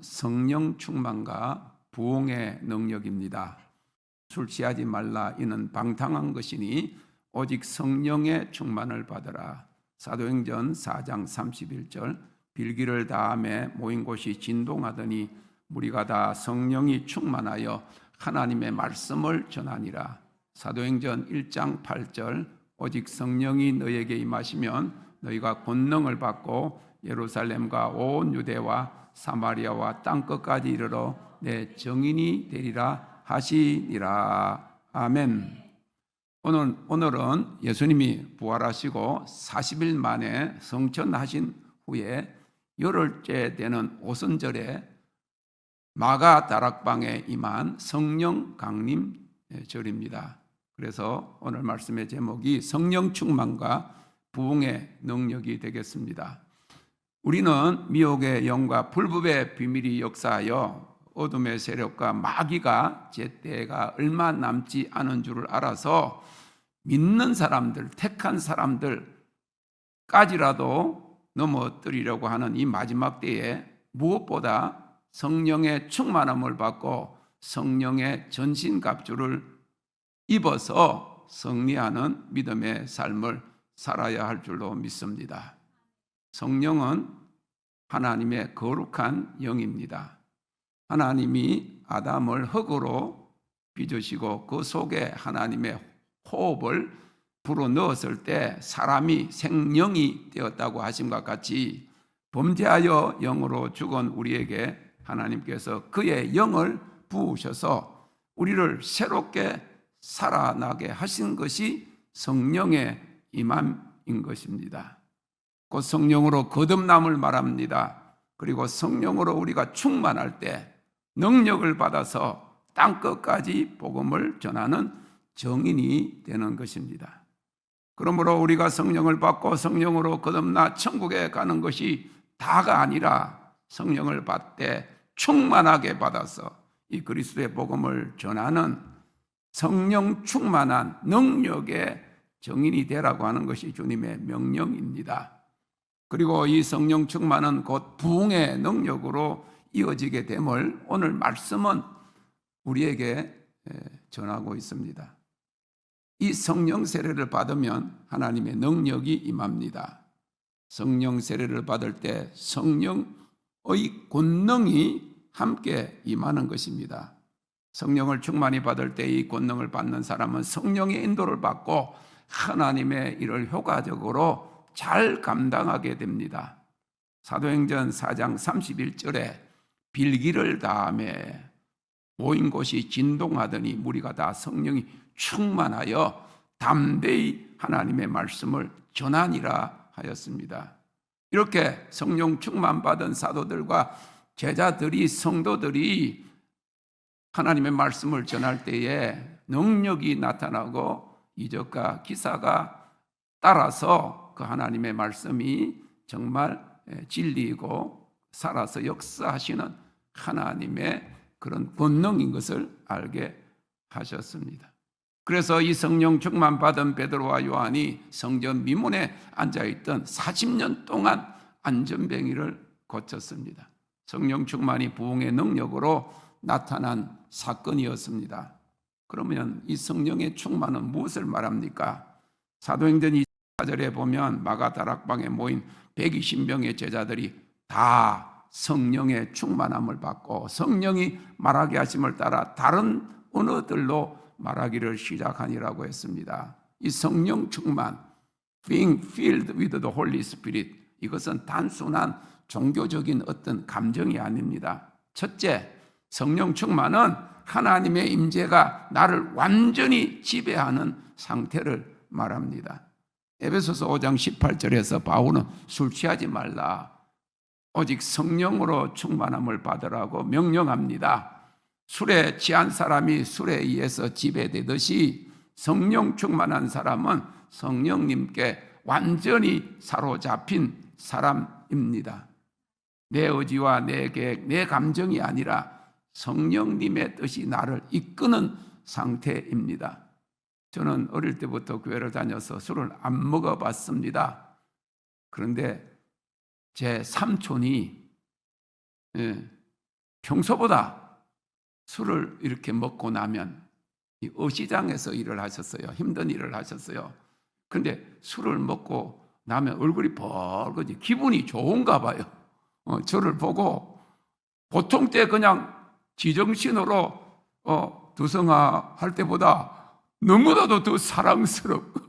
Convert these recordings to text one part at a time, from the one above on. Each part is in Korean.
성령 충만과 부흥의 능력입니다. 술 취하지 말라. 이는 방탕한 것이니 오직 성령의 충만을 받으라. 사도행전 4장 31절. 빌기를 다함에 모인 곳이 진동하더니 무리가 다 성령이 충만하여 하나님의 말씀을 전하니라. 사도행전 1장 8절. 오직 성령이 너에게 임하시면 너희가 권능을 받고 예루살렘과 온 유대와 사마리아와 땅끝까지 이르러 내 증인이 되리라 하시니라. 아멘. 오늘은 예수님이 부활하시고 40일 만에 성천하신 후에 열흘째 되는 오순절에 마가다락방에 임한 성령 강림 절입니다. 그래서 오늘 말씀의 제목이 성령 충만과 부흥의 능력이 되겠습니다. 우리는 미혹의 영과 불법의 비밀이 역사하여 어둠의 세력과 마귀가 제때가 얼마 남지 않은 줄을 알아서 믿는 사람들, 택한 사람들까지라도 넘어뜨리려고 하는 이 마지막 때에 무엇보다 성령의 충만함을 받고 성령의 전신갑주를 입어서 승리하는 믿음의 삶을 살아야 할 줄로 믿습니다. 성령은 하나님의 거룩한 영입니다. 하나님이 아담을 흙으로 빚으시고 그 속에 하나님의 호흡을 불어넣었을 때 사람이 생명이 되었다고 하심과 같이 범죄하여 영으로 죽은 우리에게 하나님께서 그의 영을 부으셔서 우리를 새롭게 살아나게 하신 것이 성령의 임함인 것입니다. 곧 성령으로 거듭남을 말합니다. 그리고 성령으로 우리가 충만할 때 능력을 받아서 땅끝까지 복음을 전하는 정인이 되는 것입니다. 그러므로 우리가 성령을 받고 성령으로 거듭나 천국에 가는 것이 다가 아니라 성령을 받되 충만하게 받아서 이 그리스도의 복음을 전하는 성령 충만한 능력의 정인이 되라고 하는 것이 주님의 명령입니다. 그리고 이 성령 충만은 곧 부흥의 능력으로 이어지게 됨을 오늘 말씀은 우리에게 전하고 있습니다. 이 성령 세례를 받으면 하나님의 능력이 임합니다. 성령 세례를 받을 때 성령의 권능이 함께 임하는 것입니다. 성령을 충만히 받을 때 이 권능을 받는 사람은 성령의 인도를 받고 하나님의 일을 효과적으로 잘 감당하게 됩니다. 사도행전 4장 31절에 빌기를 다함에 모인 곳이 진동하더니 무리가 다 성령이 충만하여 담대히 하나님의 말씀을 전하니라 하였습니다. 이렇게 성령 충만 받은 사도들과 제자들이 성도들이 하나님의 말씀을 전할 때에 능력이 나타나고 이적과 기사가 따라서 그 하나님의 말씀이 정말 진리이고 살아서 역사하시는 하나님의 그런 권능인 것을 알게 하셨습니다. 그래서 이 성령 충만 받은 베드로와 요한이 성전 미문에 앉아있던 40년 동안 안전병이를 고쳤습니다. 성령 충만이 부흥의 능력으로 나타난 사건이었습니다. 그러면 이 성령의 충만은 무엇을 말합니까? 사도행전 2절에 보면 마가다락방에 모인 120명의 제자들이 다 성령의 충만함을 받고 성령이 말하게 하심을 따라 다른 언어들로 말하기를 시작하니라고 했습니다. 이 성령 충만, being filled with the Holy Spirit, 이것은 단순한 종교적인 어떤 감정이 아닙니다. 첫째, 성령 충만은 하나님의 임재가 나를 완전히 지배하는 상태를 말합니다. 에베소서 5장 18절에서 바울은 술 취하지 말라, 오직 성령으로 충만함을 받으라고 명령합니다. 술에 취한 사람이 술에 의해서 지배되듯이 성령 충만한 사람은 성령님께 완전히 사로잡힌 사람입니다. 내 의지와 내 계획, 내 감정이 아니라 성령님의 뜻이 나를 이끄는 상태입니다. 저는 어릴 때부터 교회를 다녀서 술을 안 먹어봤습니다. 그런데 제 삼촌이 평소보다 술을 이렇게 먹고 나면 이 어시장에서 일을 하셨어요. 힘든 일을 하셨어요. 근데 술을 먹고 나면 얼굴이 벌겋지 기분이 좋은가 봐요. 저를 보고 보통 때 그냥 지정신으로 두성아 할 때보다 너무나도 더 사랑스럽고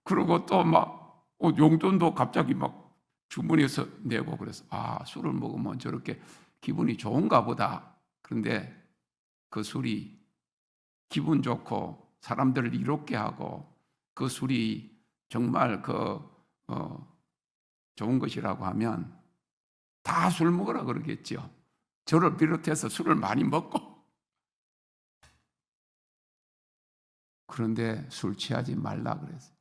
그리고 또 막 용돈도 갑자기 막 주머니에서 내고 그래서 술을 먹으면 저렇게 기분이 좋은가 보다. 그런데 그 술이 기분 좋고 사람들을 이롭게 하고 그 술이 정말 좋은 것이라고 하면 다 술 먹으라 그러겠죠. 저를 비롯해서 술을 많이 먹고. 그런데 술 취하지 말라 그랬어요.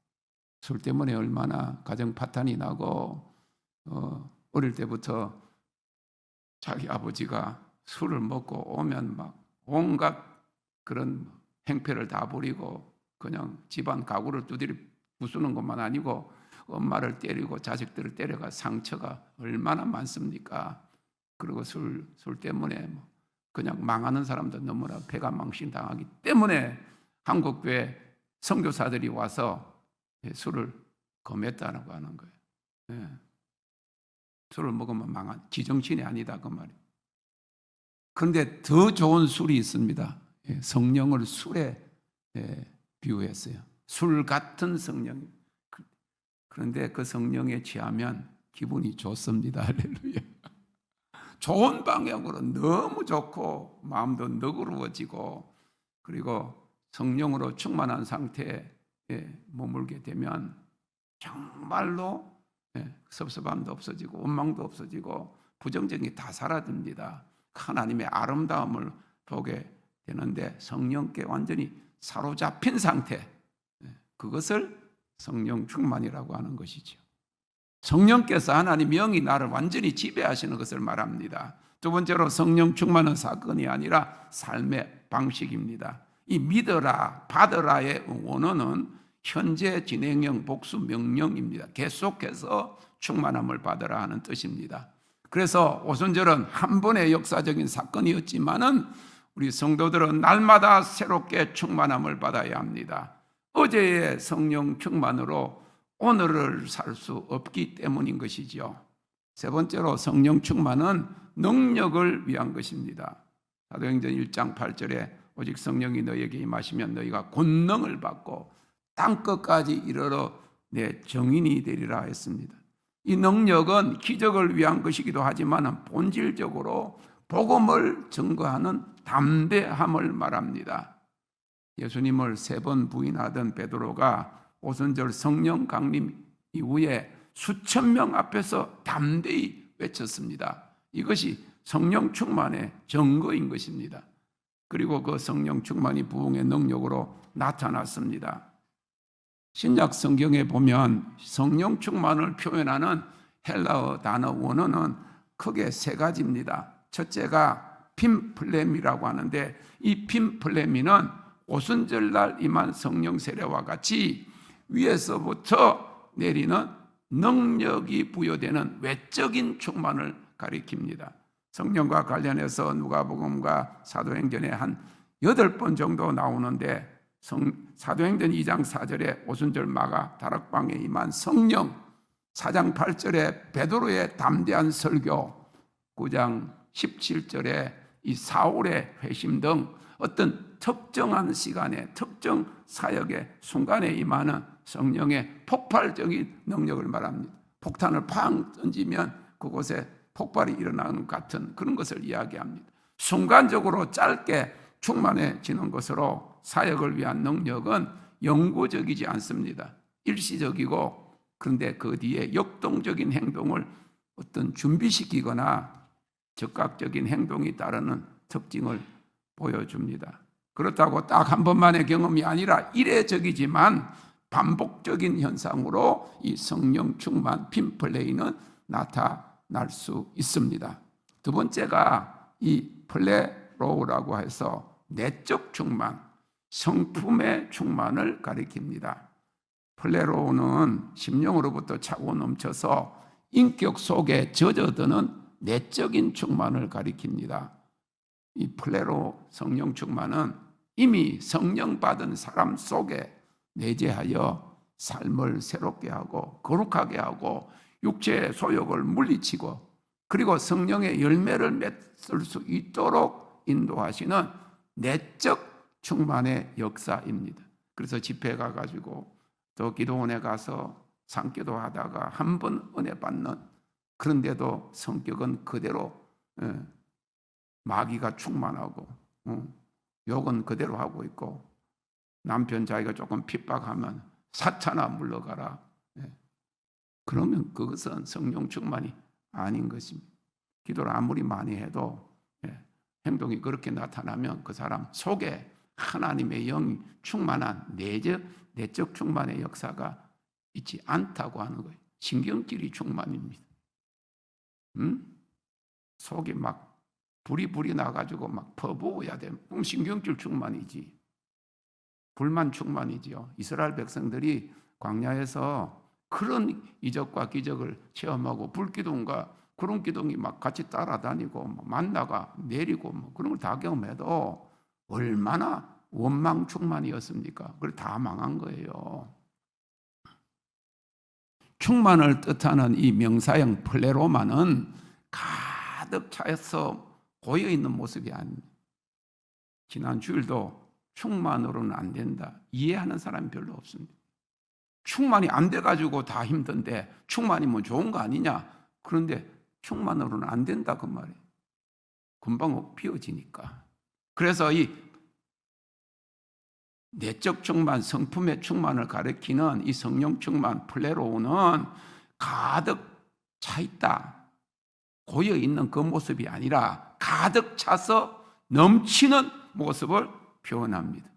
술 때문에 얼마나 가정 파탄이 나고 어릴 때부터 자기 아버지가 술을 먹고 오면 막 온갖 그런 행패를 다 부리고 그냥 집안 가구를 두드려 부수는 것만 아니고 엄마를 때리고 자식들을 때려가 상처가 얼마나 많습니까? 그리고 술 때문에 그냥 망하는 사람도 너무나 배가 망신당하기 때문에 한국교회 선교사들이 와서 술을 금했다라고 하는 거예요. 예. 술을 먹으면 망한 지정신이 아니다 그 말이에요. 그런데 더 좋은 술이 있습니다. 성령을 술에 비유했어요. 술 같은 성령. 그런데 그 성령에 취하면 기분이 좋습니다. 할렐루야. 좋은 방향으로 너무 좋고 마음도 너그러워지고 그리고 성령으로 충만한 상태에 머물게 되면 정말로 섭섭함도 없어지고 원망도 없어지고 부정적인 게 다 사라집니다. 하나님의 아름다움을 보게 되는데 성령께 완전히 사로잡힌 상태, 그것을 성령 충만이라고 하는 것이죠. 성령께서 하나님 영이 나를 완전히 지배하시는 것을 말합니다. 두 번째로 성령 충만은 사건이 아니라 삶의 방식입니다. 이 믿어라, 받으라의 원어는 현재 진행형 복수 명령입니다. 계속해서 충만함을 받으라 하는 뜻입니다. 그래서 오순절은 한 번의 역사적인 사건이었지만은 우리 성도들은 날마다 새롭게 충만함을 받아야 합니다. 어제의 성령 충만으로 오늘을 살 수 없기 때문인 것이죠. 세 번째로 성령 충만은 능력을 위한 것입니다. 사도행전 1장 8절에 오직 성령이 너희에게 임하시면 너희가 권능을 받고 땅끝까지 이르러 내 증인이 되리라 했습니다. 이 능력은 기적을 위한 것이기도 하지만 본질적으로 복음을 증거하는 담대함을 말합니다. 예수님을 3번 부인하던 베드로가 오순절 성령 강림 이후에 수천 명 앞에서 담대히 외쳤습니다. 이것이 성령 충만의 증거인 것입니다. 그리고 그 성령 충만이 부흥의 능력으로 나타났습니다. 신약 성경에 보면 성령 충만을 표현하는 헬라어 단어 원어는 크게 3가지입니다. 첫째가 핌플레미라고 하는데 이 핌플레미는 오순절날 임한 성령 세례와 같이 위에서부터 내리는 능력이 부여되는 외적인 충만을 가리킵니다. 성령과 관련해서 누가복음과 사도행전에 한 8번 정도 나오는데 사도행전 2장 4절에 오순절 마가 다락방에 임한 성령, 4장 8절에 베드로의 담대한 설교, 9장 17절에 이 사울의 회심 등 어떤 특정한 시간에 특정 사역의 순간에 임하는 성령의 폭발적인 능력을 말합니다. 폭탄을 팡 던지면 그곳에 폭발이 일어나는 같은 그런 것을 이야기합니다. 순간적으로 짧게 충만해지는 것으로 사역을 위한 능력은 영구적이지 않습니다. 일시적이고 그런데 그 뒤에 역동적인 행동을 어떤 준비시키거나 즉각적인 행동이 따르는 특징을 보여줍니다. 그렇다고 딱 한 번만의 경험이 아니라 이례적이지만 반복적인 현상으로 이 성령 충만 핌플레이는 나타날 수 있습니다. 두 번째가 이 플레로우라고 해서 내적 충만, 성품의 충만을 가리킵니다. 플레로우는 심령으로부터 차고 넘쳐서 인격 속에 젖어드는 내적인 충만을 가리킵니다. 이 플레로 성령 충만은 이미 성령 받은 사람 속에 내재하여 삶을 새롭게 하고 거룩하게 하고 육체의 소욕을 물리치고 그리고 성령의 열매를 맺을 수 있도록 인도하시는 내적 충만의 역사입니다. 그래서 집회 가가지고 또 기도원에 가서 상기도 하다가 한 번 은혜 받는, 그런데도 성격은 그대로 마귀가 충만하고 욕은 그대로 하고 있고, 남편 자기가 조금 핍박하면 사차나 물러가라. 그러면 그것은 성령 충만이 아닌 것입니다. 기도를 아무리 많이 해도 행동이 그렇게 나타나면 그 사람 속에 하나님의 영이 충만한 내적 충만의 역사가 있지 않다고 하는 거예요. 신경질이 충만입니다. 속이 막 불이 나가지고 막 퍼부어야 돼. 그럼 신경질 충만이지. 불만 충만이지요. 이스라엘 백성들이 광야에서 그런 이적과 기적을 체험하고 불기둥과 구름 기둥이 막 같이 따라다니고 만나가 내리고 그런 걸 다 경험해도 얼마나 원망 충만이었습니까? 그걸 다 망한 거예요. 충만을 뜻하는 이 명사형 플레로마는 가득 차서 고여있는 모습이 아닙니다. 지난 주일도 충만으로는 안 된다, 이해하는 사람이 별로 없습니다. 충만이 안 돼가지고 다 힘든데 충만이면 좋은 거 아니냐? 그런데 충만으로는 안 된다 그 말이에요. 금방 비워지니까. 그래서 이 내적 충만, 성품의 충만을 가리키는 이 성령 충만 플레로우는 가득 차 있다, 고여 있는 그 모습이 아니라 가득 차서 넘치는 모습을 표현합니다.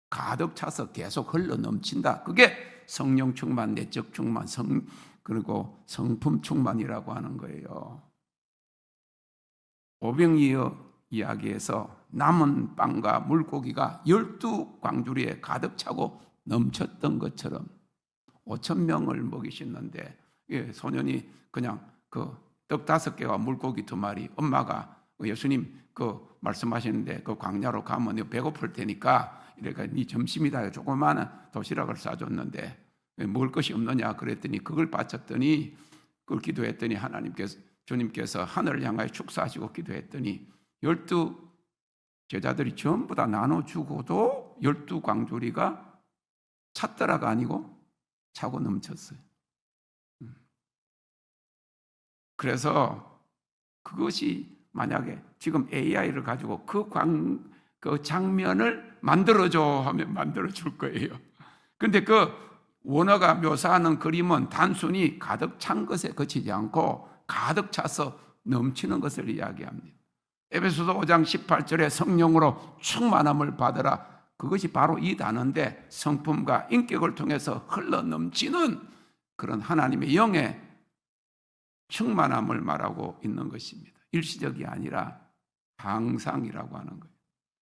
가득 차서 계속 흘러 넘친다. 그게 성령 충만, 내적 충만, 그리고 성품 충만이라고 하는 거예요. 오병이어 이야기에서 남은 빵과 물고기가 12광주리에 가득 차고 넘쳤던 것처럼 5,000명을 먹이셨는데 소년이 그냥 그 떡 5개와 물고기 2마리, 엄마가 예수님 그 말씀하시는데 그 광야로 가면 배고플 테니까 이래가 네 점심이다 조그마한 도시락을 싸줬는데 먹을 것이 없느냐 그랬더니 그걸 바쳤더니, 그걸 기도했더니 주님께서 하늘을 향하여 축사하시고 기도했더니 12 제자들이 전부 다 나눠주고도 12광주리가 찼더라가 아니고 차고 넘쳤어요. 그래서 그것이 만약에 지금 AI를 가지고 그 장면을 만들어줘 하면 만들어줄 거예요. 그런데 그 원어가 묘사하는 그림은 단순히 가득 찬 것에 그치지 않고 가득 차서 넘치는 것을 이야기합니다. 에베소서 5장 18절에 성령으로 충만함을 받으라, 그것이 바로 이 단어인데 성품과 인격을 통해서 흘러 넘치는 그런 하나님의 영의 충만함을 말하고 있는 것입니다. 일시적이 아니라 항상이라고 하는 거예요.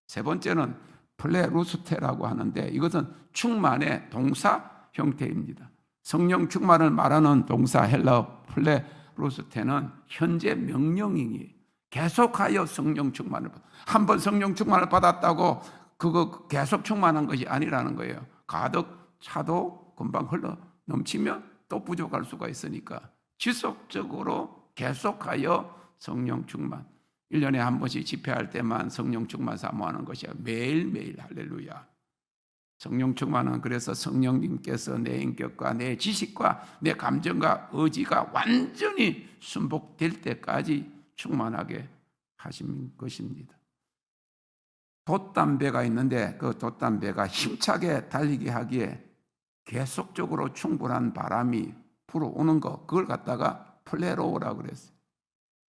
세 번째는 플레루스테라고 하는데 이것은 충만의 동사 형태입니다. 성령 충만을 말하는 동사 헬라어 플레루스테는 현재 명령이에요. 계속하여 성령 충만을 받아. 한번 성령 충만을 받았다고 그거 계속 충만한 것이 아니라는 거예요. 가득 차도 금방 흘러 넘치면 또 부족할 수가 있으니까 지속적으로 계속하여 성령 충만. 1년에 한 번씩 집회할 때만 성령 충만 사모하는 것이야. 매일매일 할렐루야. 성령 충만은 그래서 성령님께서 내 인격과 내 지식과 내 감정과 의지가 완전히 순복될 때까지 충만하게 하신 것입니다. 돛담배가 있는데 그 돛담배가 힘차게 달리게 하기에 계속적으로 충분한 바람이 불어오는 거, 그걸 갖다가 플레로우라고 그랬어요.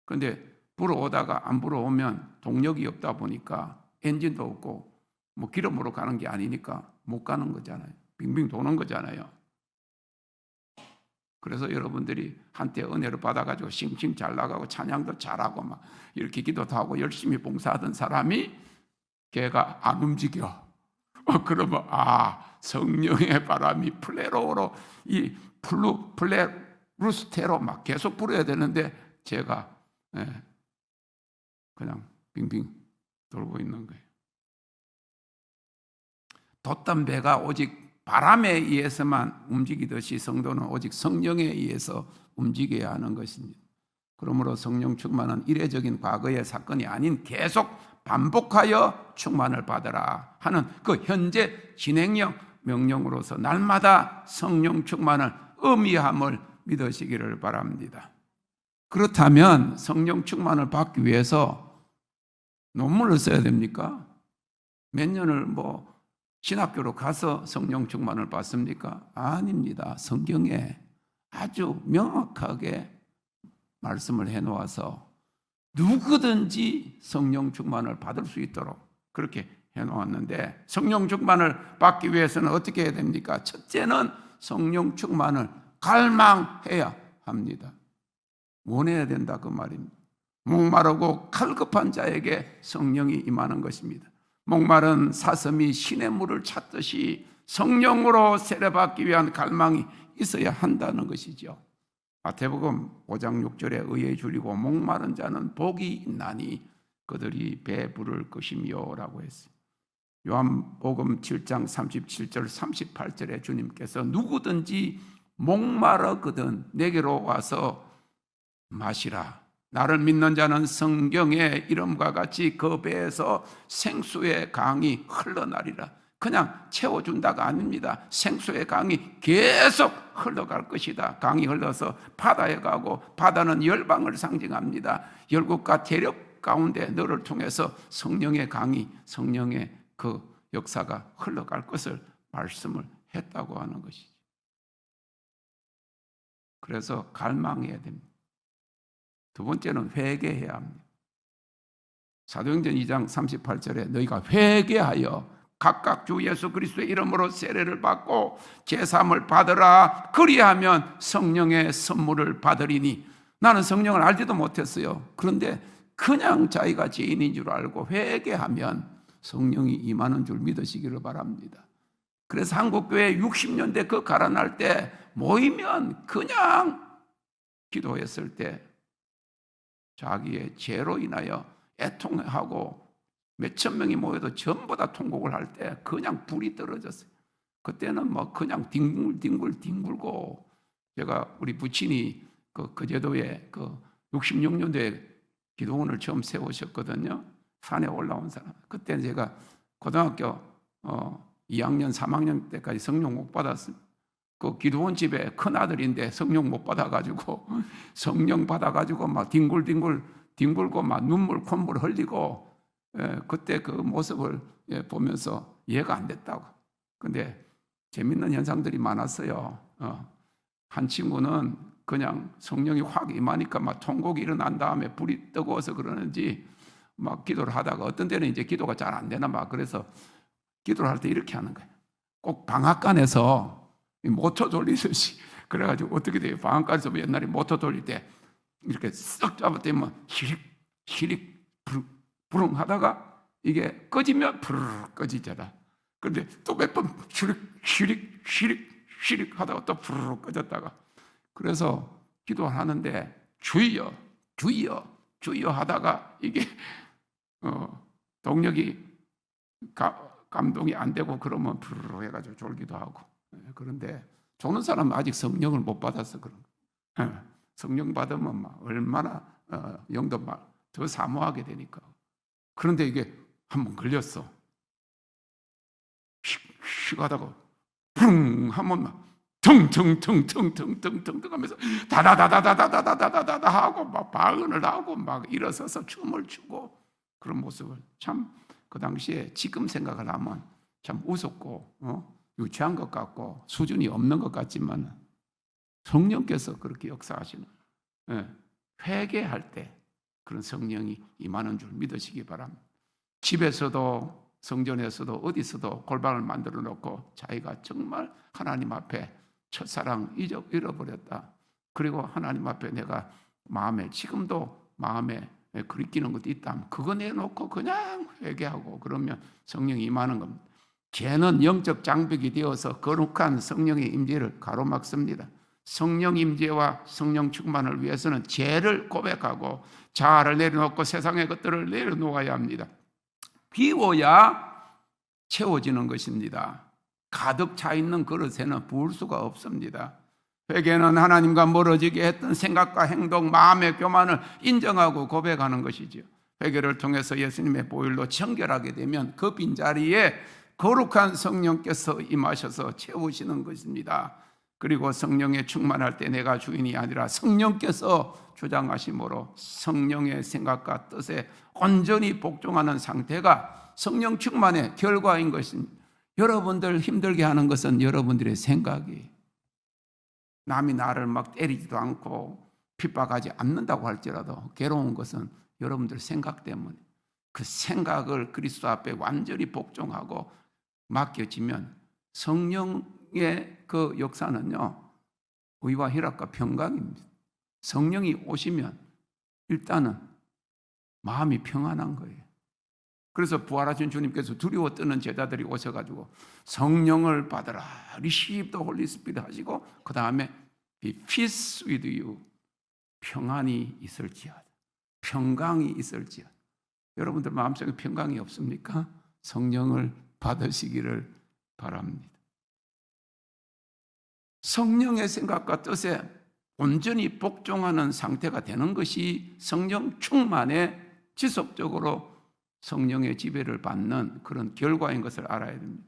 그런데 불어오다가 안 불어오면 동력이 없다 보니까 엔진도 없고 뭐 기름으로 가는 게 아니니까 못 가는 거잖아요. 빙빙 도는 거잖아요. 그래서 여러분들이 한때 은혜를 받아가지고 싱싱 잘 나가고 찬양도 잘하고 막 이렇게 기도도 하고 열심히 봉사하던 사람이 걔가 안 움직여. 그러면 성령의 바람이 플레로우로 이 플레루스테로 막 계속 불어야 되는데 제가 그냥 빙빙 돌고 있는 거예요. 돛단 배가 오직 바람에 의해서만 움직이듯이 성도는 오직 성령에 의해서 움직여야 하는 것입니다. 그러므로 성령 충만은 이례적인 과거의 사건이 아닌 계속 반복하여 충만을 받으라 하는 그 현재 진행형 명령으로서 날마다 성령 충만을 의미함을 믿으시기를 바랍니다. 그렇다면 성령 충만을 받기 위해서 논문을 써야 됩니까? 몇 년을 신학교로 가서 성령 충만을 받습니까? 아닙니다. 성경에 아주 명확하게 말씀을 해놓아서 누구든지 성령 충만을 받을 수 있도록 그렇게 해놓았는데, 성령 충만을 받기 위해서는 어떻게 해야 됩니까? 첫째는 성령 충만을 갈망해야 합니다. 원해야 된다 그 말입니다. 목마르고 칼급한 자에게 성령이 임하는 것입니다. 목마른 사슴이 신의 물을 찾듯이 성령으로 세례받기 위한 갈망이 있어야 한다는 것이죠. 마태복음 5장 6절에 의에 줄이고 목마른 자는 복이 있나니 그들이 배부를 것이며 라고 했어요. 요한복음 7장 37절 38절에 주님께서 누구든지 목마르거든 내게로 와서 마시라. 나를 믿는 자는 성경의 이름과 같이 그 배에서 생수의 강이 흘러나리라. 그냥 채워준다가 아닙니다. 생수의 강이 계속 흘러갈 것이다. 강이 흘러서 바다에 가고, 바다는 열방을 상징합니다. 열국과 대륙 가운데 너를 통해서 성령의 강이, 성령의 그 역사가 흘러갈 것을 말씀을 했다고 하는 것이죠. 그래서 갈망해야 됩니다. 두 번째는 회개해야 합니다. 사도행전 2장 38절에 너희가 회개하여 각각 주 예수 그리스도의 이름으로 세례를 받고 제사함을 받으라. 그리하면 성령의 선물을 받으리니. 나는 성령을 알지도 못했어요. 그런데 그냥 자기가 죄인인 줄 알고 회개하면 성령이 임하는 줄 믿으시기를 바랍니다. 그래서 한국교회 60년대 그 가라날 때 모이면 그냥 기도했을 때 자기의 죄로 인하여 애통하고 몇천 명이 모여도 전부 다 통곡을 할 때 그냥 불이 떨어졌어요. 그때는 그냥 뒹굴고, 제가 우리 부친이 그 제도에 66년도에 기도원을 처음 세우셨거든요. 산에 올라온 사람. 그때 제가 고등학교 2학년 3학년 때까지 성령 못 받았어요. 그 기도원 집에 큰 아들인데 성령 못 받아가지고 성령 받아가지고 막 뒹굴고 막 눈물 콧물 흘리고, 그때 그 모습을 보면서 이해가 안 됐다고. 근데 재밌는 현상들이 많았어요. 한 친구는 그냥 성령이 확 임하니까 막 통곡이 일어난 다음에 불이 뜨거워서 그러는지 막 기도를 하다가 어떤 때는 이제 기도가 잘 안 되나 막, 그래서 기도를 할 때 이렇게 하는 거예요. 꼭 방앗간에서 모터 돌리듯이. 그래가지고 어떻게 돼요? 방앗간에서 옛날에 모터 돌릴 때 이렇게 쓱 잡아대면 시릭 부릉 하다가 이게 꺼지면 부르르 꺼지잖아. 그런데 또 몇 번 시릭 하다가 또 부르르 꺼졌다가, 그래서 기도하는데 주여 하다가 이게 동력이 감동이 안 되고 그러면 부르르 해가지고 졸기도 하고. 그런데 조는 사람은 아직 성령을 못 받아서 그런 거예요. 성령 받으면 얼마나 영도 더 사모하게 되니까. 그런데 이게 한번 걸렸어. 휙 하다가 붕 한번 막 텅텅텅텅텅텅텅 하면서 다다다다다다다다다다 하고 막 방언을 하고 막 일어서서 춤을 추고, 그런 모습을 참 그 당시에 지금 생각을 하면 참 우습고 유치한 것 같고 수준이 없는 것 같지만 성령께서 그렇게 역사하시는, 회개할 때 그런 성령이 임하는 줄 믿으시기 바랍니다. 집에서도 성전에서도 어디서도 골방을 만들어 놓고 자기가 정말 하나님 앞에 첫사랑 잃어버렸다. 그리고 하나님 앞에 내가 지금도 마음에 그리끼는 것도 있다면 그거 내놓고 그냥 회개하고 그러면 성령이 임하는 겁니다. 죄는 영적 장벽이 되어서 거룩한 성령의 임재를 가로막습니다. 성령 임재와 성령 충만을 위해서는 죄를 고백하고 자아를 내려놓고 세상의 것들을 내려놓아야 합니다. 비워야 채워지는 것입니다. 가득 차 있는 그릇에는 부을 수가 없습니다. 회개는 하나님과 멀어지게 했던 생각과 행동, 마음의 교만을 인정하고 고백하는 것이죠. 회개를 통해서 예수님의 보혈로 청결하게 되면 그 빈자리에 거룩한 성령께서 임하셔서 채우시는 것입니다. 그리고 성령에 충만할 때 내가 주인이 아니라 성령께서 주장하심으로 성령의 생각과 뜻에 온전히 복종하는 상태가 성령 충만의 결과인 것입니다. 여러분들 힘들게 하는 것은 여러분들의 생각이, 남이 나를 막 때리지도 않고 핍박하지 않는다고 할지라도 괴로운 것은 여러분들 생각 때문에, 그 생각을 그리스도 앞에 완전히 복종하고 맡겨지면 성령의 그 역사는요, 의와 희락과 평강입니다. 성령이 오시면 일단은 마음이 평안한 거예요. 그래서 부활하신 주님께서 두려워 떠는 제자들이 오셔가지고 성령을 받아라, receive the Holy Spirit 하시고 그 다음에 be peace with you, 평안이 있을지어다, 평강이 있을지어다. 여러분들 마음속에 평강이 없습니까? 성령을 받으시기를 바랍니다. 성령의 생각과 뜻에 온전히 복종하는 상태가 되는 것이 성령 충만에 지속적으로 성령의 지배를 받는 그런 결과인 것을 알아야 됩니다.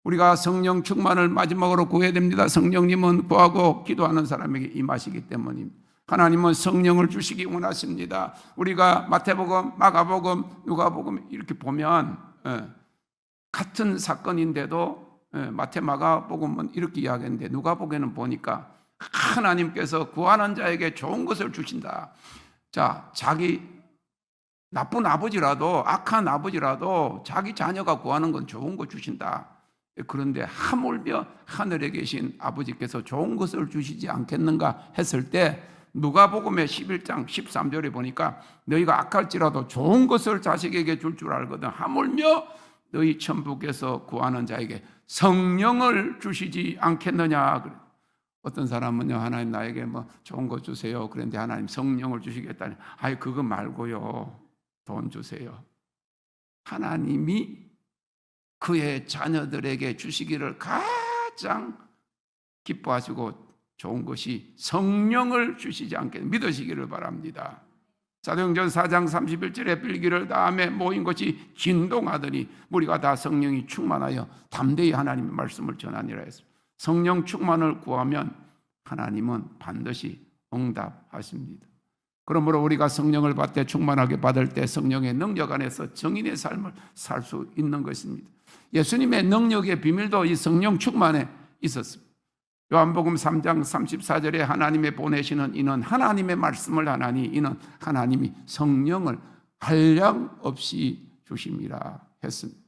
우리가 성령 충만을 마지막으로 구해야 됩니다. 성령님은 구하고 기도하는 사람에게 임하시기 때문입니다. 하나님은 성령을 주시기 원하십니다. 우리가 마태복음, 마가복음, 누가복음 이렇게 보면 같은 사건인데도 마태, 마가복음은 이렇게 이야기했는데 누가복음에는 보니까 하나님께서 구하는 자에게 좋은 것을 주신다. 자, 자기 나쁜 아버지라도, 악한 아버지라도 자기 자녀가 구하는 건 좋은 거 주신다. 그런데 하물며 하늘에 계신 아버지께서 좋은 것을 주시지 않겠는가 했을 때 누가복음의 11장 13절에 보니까 너희가 악할지라도 좋은 것을 자식에게 줄 줄 알거든 하물며 너희 천부께서 구하는 자에게 성령을 주시지 않겠느냐. 어떤 사람은요, 하나님 나에게 뭐 좋은 거 주세요. 그런데 하나님 성령을 주시겠다니, 아이 그거 말고요, 돈 주세요. 하나님이 그의 자녀들에게 주시기를 가장 기뻐하시고 좋은 것이 성령을 주시지 않게 믿으시기를 바랍니다. 사도행전 4장 31절에 빌기를 다음에 모인 것이 진동하더니 무리가 다 성령이 충만하여 담대히 하나님의 말씀을 전하니라 했습니다. 성령 충만을 구하면 하나님은 반드시 응답하십니다. 그러므로 우리가 성령을 받을 때, 충만하게 받을 때 성령의 능력 안에서 정인의 삶을 살 수 있는 것입니다. 예수님의 능력의 비밀도 이 성령 충만에 있었습니다. 요한복음 3장 34절에 하나님의 보내시는 이는 하나님의 말씀을 하나니 이는 하나님이 성령을 한량없이 주심이라 했습니다.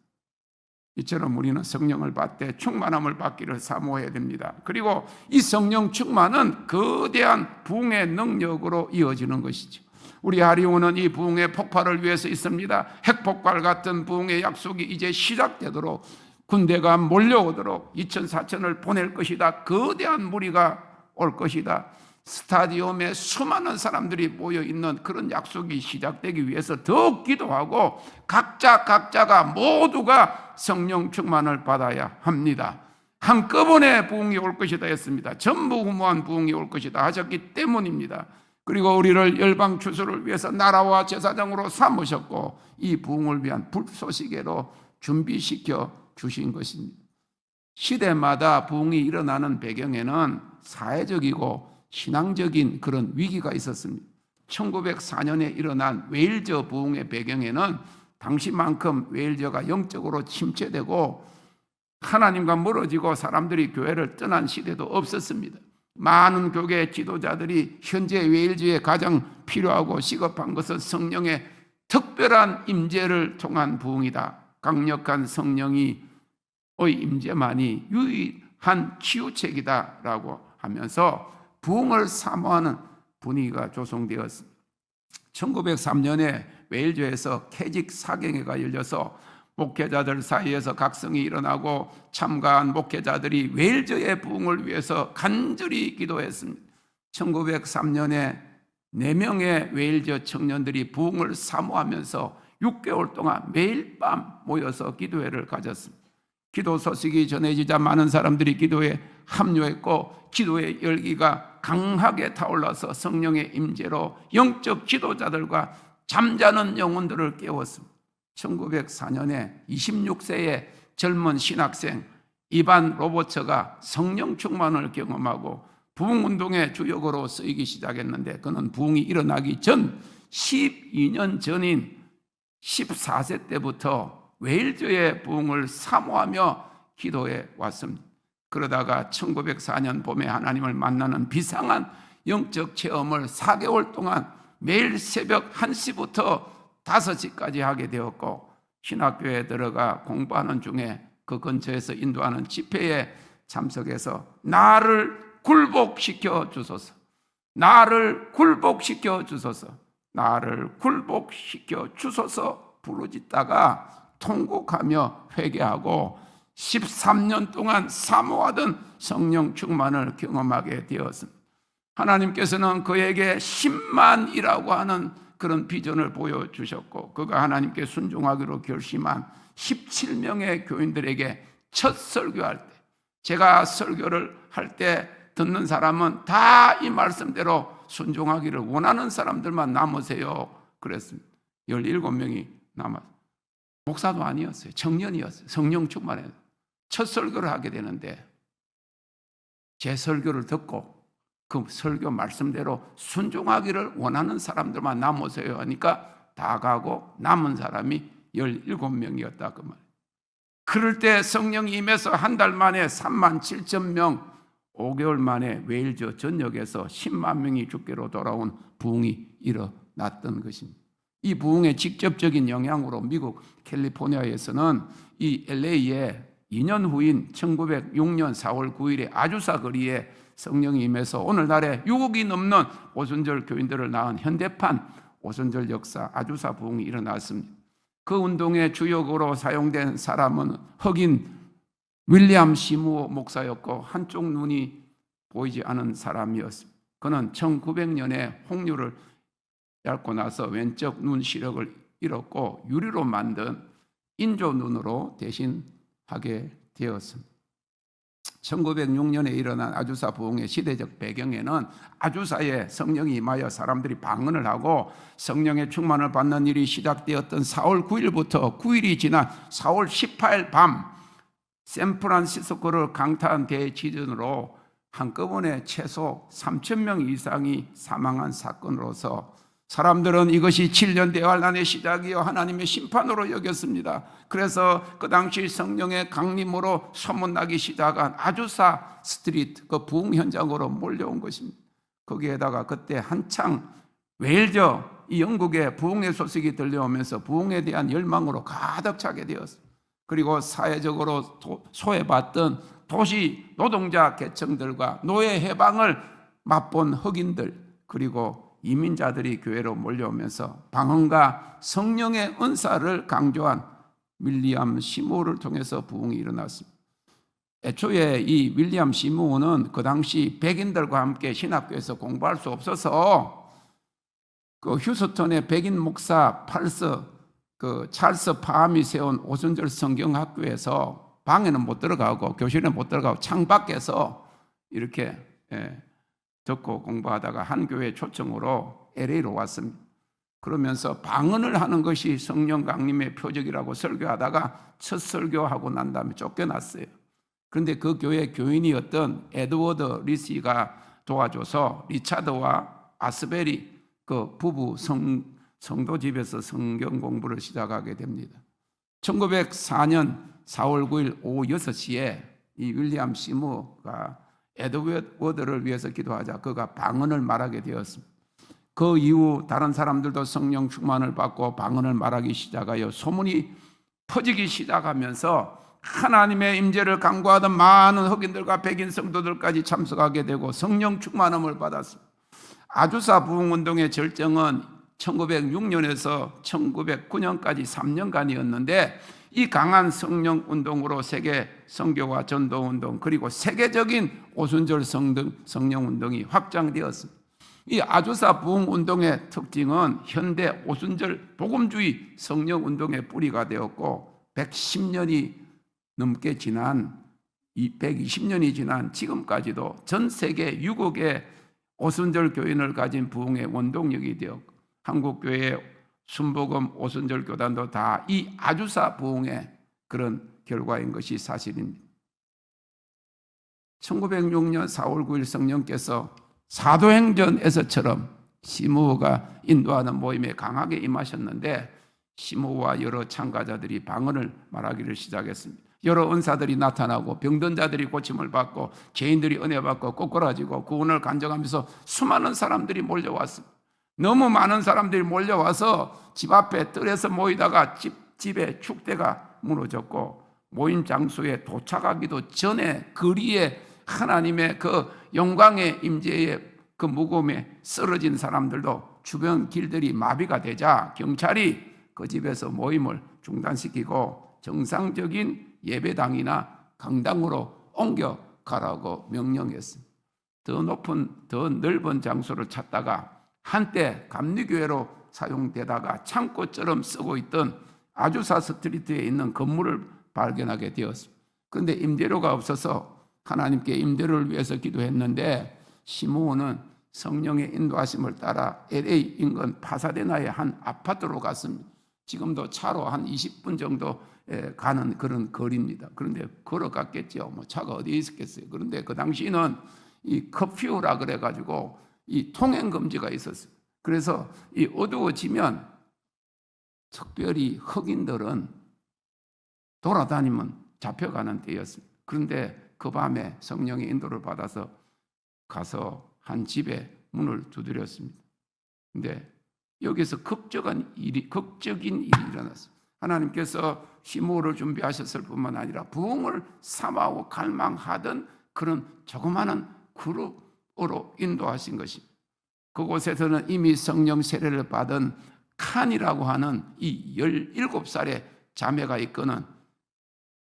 이처럼 우리는 성령을 받을 때 충만함을 받기를 사모해야 됩니다. 그리고 이 성령 충만은 거대한 부흥의 능력으로 이어지는 것이죠. 우리 하리오는 이 부흥의 폭발을 위해서 있습니다. 핵폭발 같은 부흥의 약속이 이제 시작되도록, 군대가 몰려오도록 2천 4천을 보낼 것이다. 거대한 무리가 올 것이다. 스타디움에 수많은 사람들이 모여있는 그런 약속이 시작되기 위해서 더 기도하고 각자가 모두가 성령 충만을 받아야 합니다. 한꺼번에 부흥이 올 것이다 했습니다. 전무후무한 부흥이 올 것이다 하셨기 때문입니다. 그리고 우리를 열방 추수를 위해서 나라와 제사장으로 삼으셨고 이 부흥을 위한 불쏘시개로 준비시켜 주신 것입니다. 시대마다 부흥이 일어나는 배경에는 사회적이고 신앙적인 그런 위기가 있었습니다. 1904년에 일어난 웨일즈 부흥의 배경에는 당시만큼 웨일즈가 영적으로 침체되고 하나님과 멀어지고 사람들이 교회를 떠난 시대도 없었습니다. 많은 교계 지도자들이 현재 웨일즈에 가장 필요하고 시급한 것은 성령의 특별한 임재를 통한 부흥이다. 강력한 성령의 임재만이 유일한 치유책이다라고 하면서 부흥을 사모하는 분위기가 조성되었습니다. 1903년에 웨일즈에서 캐직 사경회가 열려서 목회자들 사이에서 각성이 일어나고 참가한 목회자들이 웨일즈의 부흥을 위해서 간절히 기도했습니다. 1903년에 4명의 웨일즈 청년들이 부흥을 사모하면서 6개월 동안 매일 밤 모여서 기도회를 가졌습니다. 기도 소식이 전해지자 많은 사람들이 기도에 합류했고 기도의 열기가 강하게 타올라서 성령의 임재로 영적 지도자들과 잠자는 영혼들을 깨웠습니다. 1904년에 26세의 젊은 신학생 이반 로버처가 성령 충만을 경험하고 부흥운동의 주역으로 쓰이기 시작했는데, 그는 부흥이 일어나기 전 12년 전인 14세 때부터 웨일즈의 부흥을 사모하며 기도해 왔습니다. 그러다가 1904년 봄에 하나님을 만나는 비상한 영적 체험을 4개월 동안 매일 새벽 1시부터 5시까지 하게 되었고, 신학교에 들어가 공부하는 중에 그 근처에서 인도하는 집회에 참석해서 나를 굴복시켜 주소서, 나를 굴복시켜 주소서, 나를 굴복시켜 주소서 부르짖다가 통곡하며 회개하고 13년 동안 사모하던 성령 충만을 경험하게 되었습니다. 하나님께서는 그에게 10만이라고 하는 그런 비전을 보여주셨고, 그가 하나님께 순종하기로 결심한 17명의 교인들에게 첫 설교할 때, 제가 설교를 할 때 듣는 사람은 다 이 말씀대로 순종하기를 원하는 사람들만 남으세요 그랬습니다. 17명이 남았어요. 목사도 아니었어요. 청년이었어요. 성령 충만해서 첫 설교를 하게 되는데, 제 설교를 듣고 그 설교 말씀대로 순종하기를 원하는 사람들만 남으세요 하니까 다 가고 남은 사람이 17명이었다 그 말이에요. 그럴 때 성령이 임해서 한 달 만에 37,000명, 5개월 만에 웨일즈 전역에서 10만 명이 주께로 돌아온 부흥이 일어났던 것입니다. 이 부흥의 직접적인 영향으로 미국 캘리포니아에서는 이 LA에 2년 후인 1906년 4월 9일에 아주사 거리에 성령이 임해서 오늘날에 6억이 넘는 오순절 교인들을 낳은 현대판 오순절 역사 아주사 부흥이 일어났습니다. 그 운동의 주역으로 사용된 사람은 흑인 윌리엄 시무어 목사였고, 한쪽 눈이 보이지 않은 사람이었습니다. 그는 1900년에 홍류를 앓고 나서 왼쪽 눈 시력을 잃었고 유리로 만든 인조 눈으로 대신하게 되었습니다. 1906년에 일어난 아주사 부흥의 시대적 배경에는 아주사에 성령이 임하여 사람들이 방언을 하고 성령의 충만을 받는 일이 시작되었던 4월 9일부터 9일이 지난 4월 18일 밤 샌프란시스코를 강타한 대지진으로 한꺼번에 최소 3,000명 이상이 사망한 사건으로서 사람들은 이것이 7년 대환란의 시작이요 하나님의 심판으로 여겼습니다. 그래서 그 당시 성령의 강림으로 소문나기 시작한 아주사 스트리트 그 부흥 현장으로 몰려온 것입니다. 거기에다가 그때 한창 웨일즈 이 영국의 부흥의 소식이 들려오면서 부흥에 대한 열망으로 가득 차게 되었습니다. 그리고 사회적으로 소외받던 도시 노동자 계층들과 노예 해방을 맛본 흑인들 그리고 이민자들이 교회로 몰려오면서 방언과 성령의 은사를 강조한 윌리엄 시무어를 통해서 부흥이 일어났습니다. 애초에 이 윌리엄 시무어는 그 당시 백인들과 함께 신학교에서 공부할 수 없어서 그 휴스턴의 백인 목사 찰스 파함이 세운 오순절 성경학교에서 방에는 못 들어가고 교실에 못 들어가고 창밖에서 이렇게 듣고 공부하다가 한 교회 초청으로 LA로 왔습니다. 그러면서 방언을 하는 것이 성령 강림의 표적이라고 설교하다가 첫 설교하고 난 다음에 쫓겨났어요. 그런데 그 교회 교인이었던 에드워드 리시가 도와줘서 리차드와 아스베리 그 부부 성도 집에서 성경 공부를 시작하게 됩니다. 1904년 4월 9일 오후 6시에 이 윌리엄 시무어가 에드워드를 위해서 기도하자 그가 방언을 말하게 되었습니다. 그 이후 다른 사람들도 성령 충만을 받고 방언을 말하기 시작하여 소문이 퍼지기 시작하면서 하나님의 임재를 간구하던 많은 흑인들과 백인 성도들까지 참석하게 되고 성령 충만함을 받았습니다. 아주사 부흥운동의 절정은 1906년에서 1909년까지 3년간이었는데 이 강한 성령 운동으로 세계 선교와 전도 운동 그리고 세계적인 오순절 성령 운동이 확장되었습니다. 이 아주사 부흥 운동의 특징은 현대 오순절 복음주의 성령 운동의 뿌리가 되었고 110년이 넘게 지난 120년이 지난 지금까지도 전 세계 6억의 오순절 교인을 가진 부흥의 원동력이 되었고 한국교회 순복음 오순절 교단도 다 이 아주사 부흥의 그런 결과인 것이 사실입니다. 1906년 4월 9일 성령께서 사도행전에서처럼 시무가 인도하는 모임에 강하게 임하셨는데 시무와 여러 참가자들이 방언을 말하기를 시작했습니다. 여러 은사들이 나타나고 병든 자들이 고침을 받고 죄인들이 은혜 받고 꼬꾸라지고 구원을 간증하면서 수많은 사람들이 몰려왔습니다. 너무 많은 사람들이 몰려와서 집 앞에 뜰에서 모이다가 집에 축대가 무너졌고 모임 장소에 도착하기도 전에 거리에 하나님의 그 영광의 임재의 그 무거움에 쓰러진 사람들도 주변 길들이 마비가 되자 경찰이 그 집에서 모임을 중단시키고 정상적인 예배당이나 강당으로 옮겨가라고 명령했습니다. 더 높은 더 넓은 장소를 찾다가 한때 감리교회로 사용되다가 창고처럼 쓰고 있던 아주사 스트리트에 있는 건물을 발견하게 되었습니다. 그런데 임대료가 없어서 하나님께 임대료를 위해서 기도했는데 시므온은 성령의 인도하심을 따라 LA 인근 파사데나의 한 아파트로 갔습니다. 지금도 차로 한 20분 정도 가는 그런 거리입니다. 그런데 걸어갔겠죠. 뭐 차가 어디에 있었겠어요. 그런데 그 당시는 이 커퓨라 그래가지고 이 통행 금지가 있었어요. 그래서 이 어두워지면 특별히 흑인들은 돌아다니면 잡혀가는 때였습니다. 그런데 그 밤에 성령의 인도를 받아서 가서 한 집에 문을 두드렸습니다. 근데 여기서 극적인 일이 일어났어요. 하나님께서 시므온을 준비하셨을 뿐만 아니라 부흥을 사모하고 갈망하던 그런 조그마한 그룹으로 인도하신 것입니다. 그곳에서는 이미 성령 세례를 받은 칸이라고 하는 이 17살의 자매가 있거는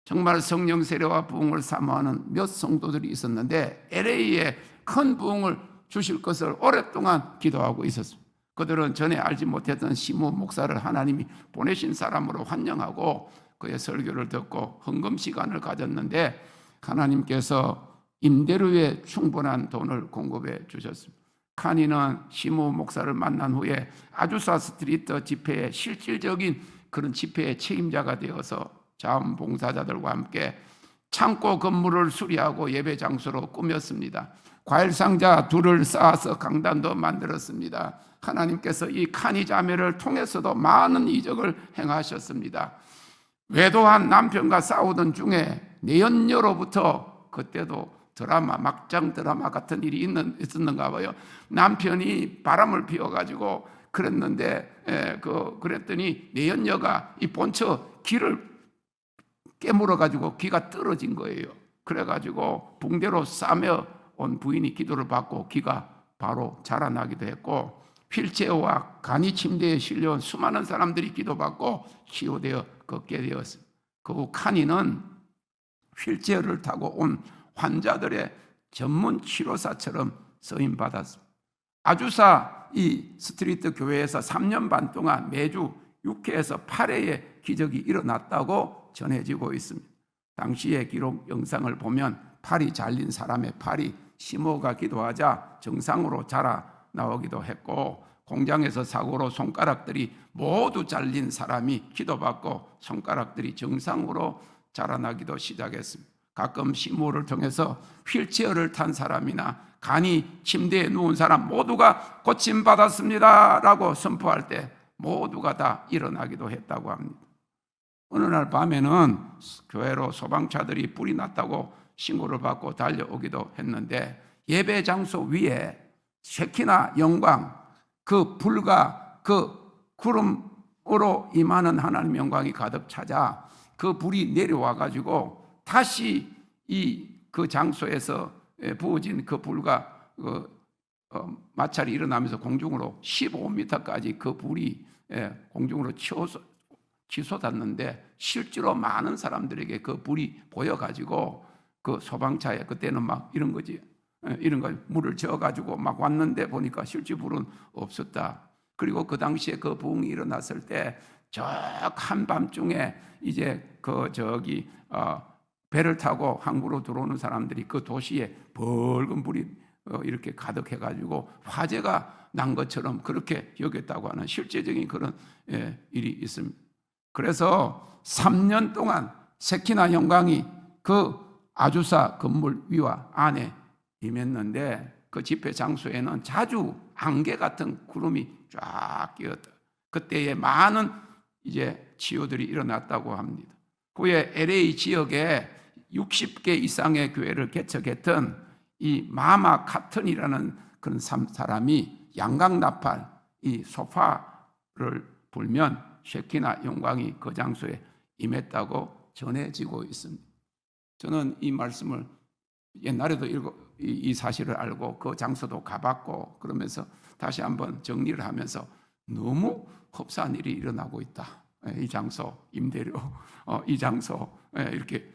정말 성령 세례와 부흥을 사모하는 몇 성도들이 있었는데 LA에 큰 부흥을 주실 것을 오랫동안 기도하고 있었습니다. 그들은 전에 알지 못했던 시므온 목사를 하나님이 보내신 사람으로 환영하고 그의 설교를 듣고 헌금 시간을 가졌는데 하나님께서 임대료에 충분한 돈을 공급해 주셨습니다. 카니는 시므온 목사를 만난 후에 아주사 스트리트 집회의 실질적인 그런 집회의 책임자가 되어서 자원봉사자들과 함께 창고 건물을 수리하고 예배 장소로 꾸몄습니다. 과일 상자 2를 쌓아서 강단도 만들었습니다. 하나님께서 이 카니 자매를 통해서도 많은 이적을 행하셨습니다. 외도한 남편과 싸우던 중에 내연녀로부터 그때도 막장 드라마 같은 일이 있었는가 봐요. 남편이 바람을 피워가지고 그랬더니 내연녀가 이 본처 귀를 깨물어가지고 귀가 떨어진 거예요. 그래가지고 붕대로 싸며 온 부인이 기도를 받고 귀가 바로 자라나기도 했고 휠체어와 간이 침대에 실려온 수많은 사람들이 기도받고 치유되어 걷게 되었습니다. 그 후 카니는 휠체어를 타고 온 환자들의 전문 치료사처럼 쓰임받았습니다. 아주사 이 스트리트 교회에서 3년 반 동안 매주 6회에서 8회의 기적이 일어났다고 전해지고 있습니다. 당시의 기록 영상을 보면 팔이 잘린 사람의 팔이 시므가 기도하자 정상으로 자라나오기도 했고 공장에서 사고로 손가락들이 모두 잘린 사람이 기도받고 손가락들이 정상으로 자라나기도 시작했습니다. 가끔 시므를 통해서 휠체어를 탄 사람이나 간이 침대에 누운 사람 모두가 고침받았습니다 라고 선포할 때 모두가 다 일어나기도 했다고 합니다. 어느 날 밤에는 교회로 소방차들이 불이 났다고 신고를 받고 달려오기도 했는데 예배 장소 위에 쉐키나 영광, 그 불과 그 구름으로 임하는 하나님 영광이 가득 차자 그 불이 내려와 가지고 다시 그 장소에서 부어진 그 불과 마찰이 일어나면서 공중으로 15m까지 그 불이 공중으로 치솟았는데 실제로 많은 사람들에게 그 불이 보여가지고 그 소방차에 그때는 막 이런 거지. 이런 거 물을 저어가지고 막 왔는데 보니까 실제 물은 없었다. 그리고 그 당시에 그 부흥이 일어났을 때 저 한밤중에 이제 배를 타고 항구로 들어오는 사람들이 그 도시에 붉은 불이 이렇게 가득해가지고 화재가 난 것처럼 그렇게 여겼다고 하는 실제적인 그런 일이 있습니다. 그래서 3년 동안 세키나 영광이 그 아주사 건물 위와 안에 임했는데 그 집회 장소에는 자주 안개 같은 구름이 쫙 끼었다. 그때에 많은 이제 치유들이 일어났다고 합니다. 후에 LA 지역에 60개 이상의 교회를 개척했던 이 마마 카튼이라는 그런 사람이 양강나팔 이 소파를 불면 쉐키나 영광이 그 장소에 임했다고 전해지고 있습니다. 저는 이 말씀을 옛날에도 이 사실을 알고 그 장소도 가봤고 그러면서 다시 한번 정리를 하면서 너무 흡사한 일이 일어나고 있다. 이 장소 임대료, 이 장소 이렇게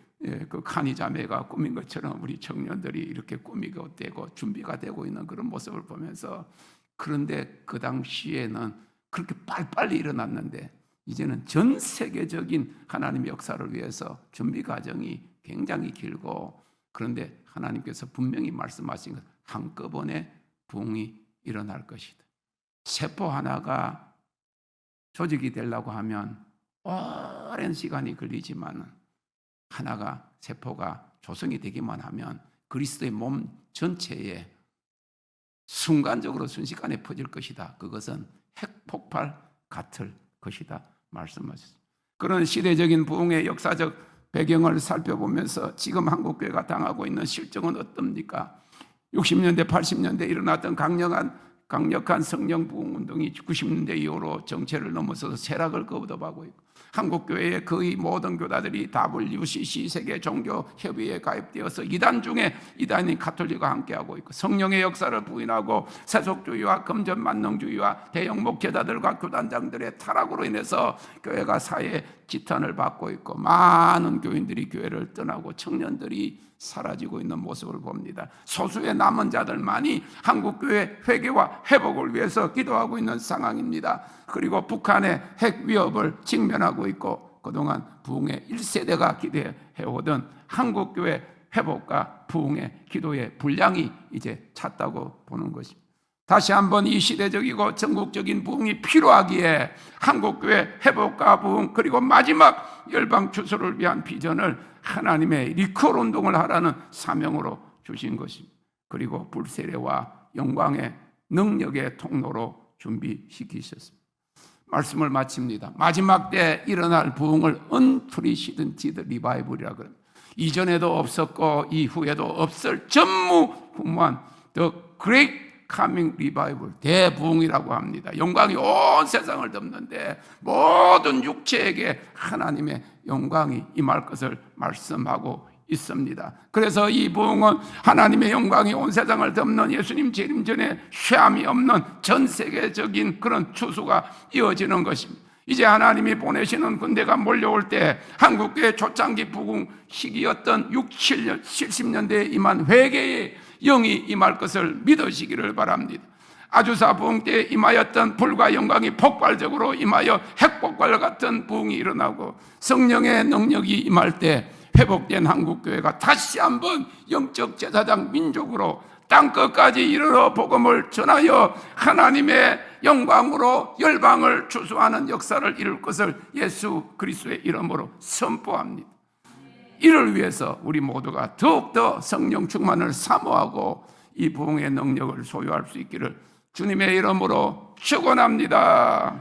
그 카니 자매가 꾸민 것처럼 우리 청년들이 이렇게 꾸미고 되고 준비가 되고 있는 그런 모습을 보면서 그런데 그 당시에는 그렇게 빨리빨리 일어났는데 이제는 전 세계적인 하나님의 역사를 위해서 준비 과정이 굉장히 길고 그런데 하나님께서 분명히 말씀하신 것 한꺼번에 부흥이 일어날 것이다. 세포 하나가 조직이 되려고 하면 오랜 시간이 걸리지만 하나가 세포가 조성이 되기만 하면 그리스도의 몸 전체에 순간적으로 순식간에 퍼질 것이다. 그것은 핵폭발 같을 것이다 말씀하셨습니다. 그런 시대적인 부흥의 역사적 배경을 살펴보면서 지금 한국교회가 당하고 있는 실정은 어떻습니까? 60년대 80년대 일어났던 강력한 성령 부흥 운동이 90년대 이후로 정체를 넘어서서 쇠락을 거듭하고 있고 한국교회의 거의 모든 교단들이 WCC 세계 종교 협의회에 가입되어서 이단 중에 이단인 가톨릭과 함께하고 있고 성령의 역사를 부인하고 세속주의와 금전만능주의와 대형 목회자들과 교단장들의 타락으로 인해서 교회가 사회의 지탄을 받고 있고 많은 교인들이 교회를 떠나고 청년들이 사라지고 있는 모습을 봅니다. 소수의 남은 자들만이 한국교회 회개와 회복을 위해서 기도하고 있는 상황입니다. 그리고 북한의 핵 위협을 직면하고 있고 그동안 부흥의 1세대가 기대해오던 한국교회 회복과 부흥의 기도의 분량이 이제 찼다고 보는 것입니다. 다시 한번 이 시대적이고 전국적인 부흥이 필요하기에 한국교회 회복과 부흥 그리고 마지막 열방 추수를 위한 비전을 하나님의 리콜 운동을 하라는 사명으로 주신 것입니다. 그리고 불세례와 영광의 능력의 통로로 준비시키셨습니다. 말씀을 마칩니다. 마지막 때 일어날 부흥을 언프리시던티드 리바이벌이라고 합니다. 이전에도 없었고 이후에도 없을 전무후무한 The Great Coming Revival, 대부흥이라고 합니다. 영광이 온 세상을 덮는데 모든 육체에게 하나님의 영광이 임할 것을 말씀하고 있습니다. 그래서 이 부흥은 하나님의 영광이 온 세상을 덮는 예수님 재림 전에 쇠함이 없는 전 세계적인 그런 추수가 이어지는 것입니다. 이제 하나님이 보내시는 군대가 몰려올 때 한국교회 초창기 부흥 시기였던 70년대에 임한 회개의 영이 임할 것을 믿으시기를 바랍니다. 아주사 부흥 때 임하였던 불과 영광이 폭발적으로 임하여 핵폭발 같은 부흥이 일어나고 성령의 능력이 임할 때 회복된 한국교회가 다시 한번 영적 제사장 민족으로 땅끝까지 이르러 복음을 전하여 하나님의 영광으로 열방을 추수하는 역사를 이룰 것을 예수 그리스도의 이름으로 선포합니다. 이를 위해서 우리 모두가 더욱더 성령 충만을 사모하고 이 부흥의 능력을 소유할 수 있기를 주님의 이름으로 축원합니다.